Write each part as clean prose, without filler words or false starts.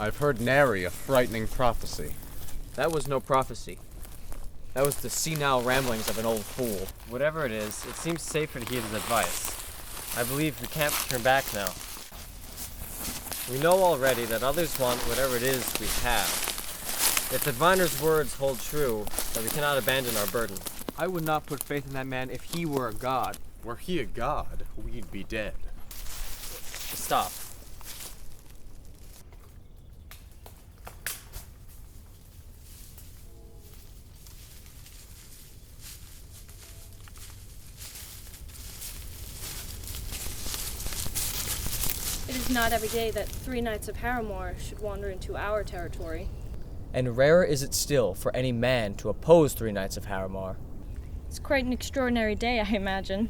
I've heard nary a frightening prophecy. That was no prophecy. That was the senile ramblings of an old fool. Whatever it is, it seems safer to heed his advice. I believe we can't turn back now. We know already that others want whatever it is we have. If the diviner's words hold true, that we cannot abandon our burden. I would not put faith in that man if he were a god. Were he a god, we'd be dead. Stop. It is not every day that 3 knights of Harrowmore should wander into our territory. And rarer is it still for any man to oppose 3 knights of Harrowmore. It's quite an extraordinary day, I imagine.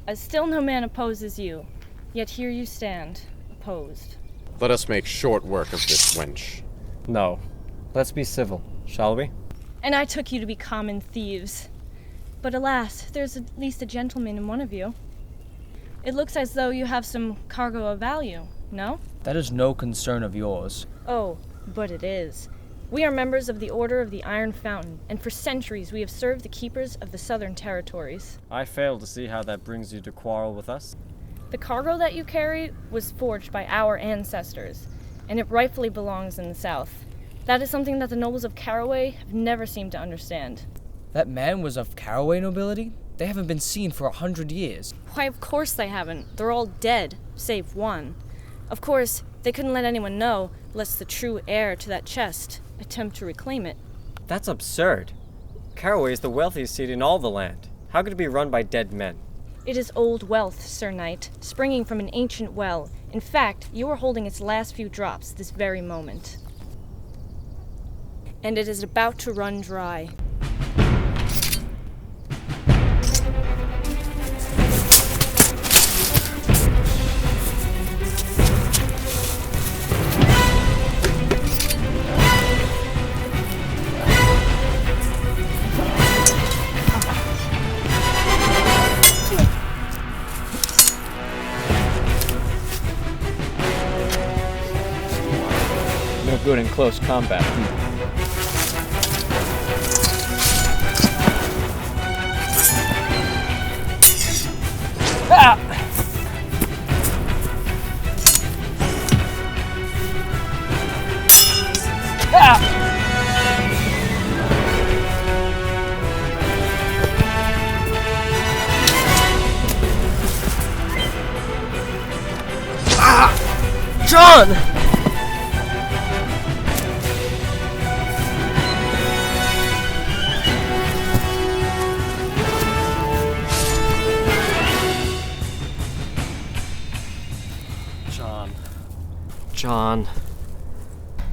As still no man opposes you, yet here you stand, opposed. Let us make short work of this wench. No. Let's be civil, shall we? And I took you to be common thieves. But alas, there's at least a gentleman in one of you. It looks as though you have some cargo of value, no? That is no concern of yours. Oh, but it is. We are members of the Order of the Iron Fountain, and for centuries we have served the keepers of the southern territories. I fail to see how that brings you to quarrel with us. The cargo that you carry was forged by our ancestors, and it rightfully belongs in the south. That is something that the nobles of Caraway have never seemed to understand. That man was of Caraway nobility? They haven't been seen for 100 years. Why, of course they haven't. They're all dead, save one. Of course, they couldn't let anyone know, lest the true heir to that chest attempt to reclaim it. That's absurd. Caraway is the wealthiest seat in all the land. How could it be run by dead men? It is old wealth, Sir Knight, springing from an ancient well. In fact, you are holding its last few drops this very moment. And it is about to run dry. No good in close combat. Ah! Ah! Ah! John! John.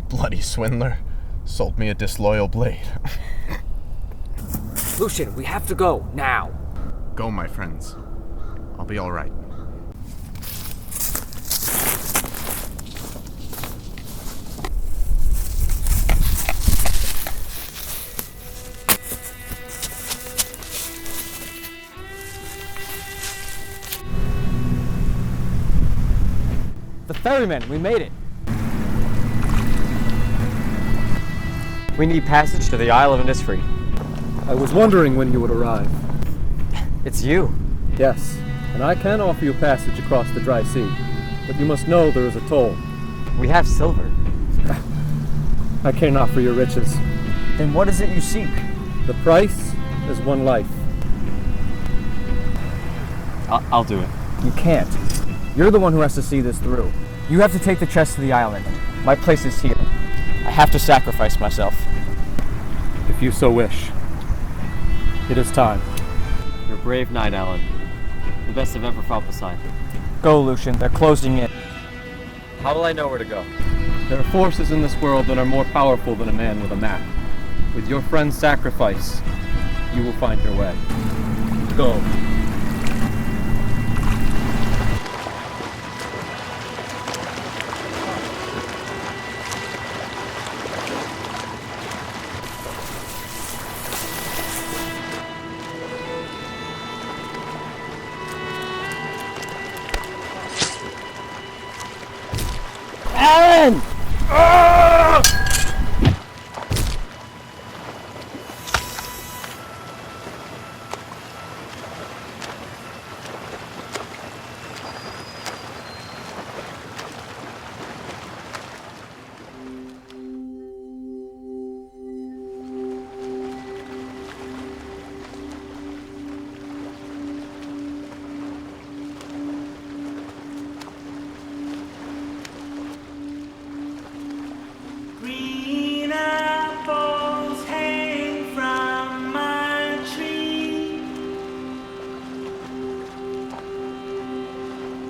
Bloody swindler. Sold me a disloyal blade. Lucian, we have to go, now. Go, my friends. I'll be all right. The ferryman, we made it. We need passage to the Isle of Innisfree. I was wondering when you would arrive. It's you. Yes, and I can offer you passage across the dry sea, but you must know there is a toll. We have silver. I care not for your riches. Then what is it you seek? The price is one life. I'll do it. You can't. You're the one who has to see this through. You have to take the chest to the island. My place is here. I have to sacrifice myself. If you so wish. It is time. You're a brave knight, Alan. The best I've ever fought beside. Go, Lucian. They're closing in. How will I know where to go? There are forces in this world that are more powerful than a man with a map. With your friend's sacrifice, you will find your way. Go. Green apples hang from my tree.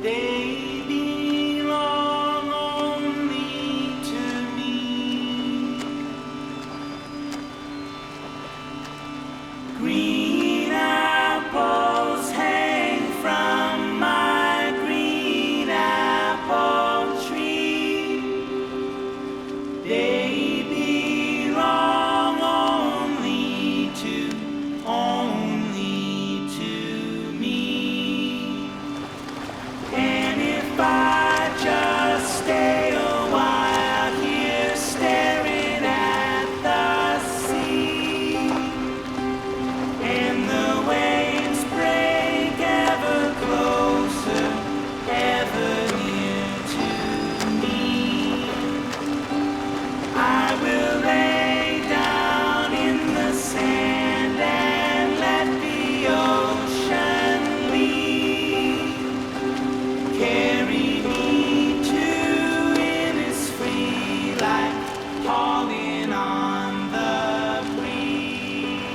They belong only to me. Green apples hang from my green apple tree. They belong only to me. And if I just stay a while here staring at the sea, and the waves break ever closer, ever near to me, I will lay down in the sand and let the ocean lead. Carry me to Innisfree like calling on the breeze.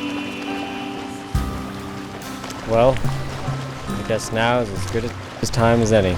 Well, I guess now is as good a time as any.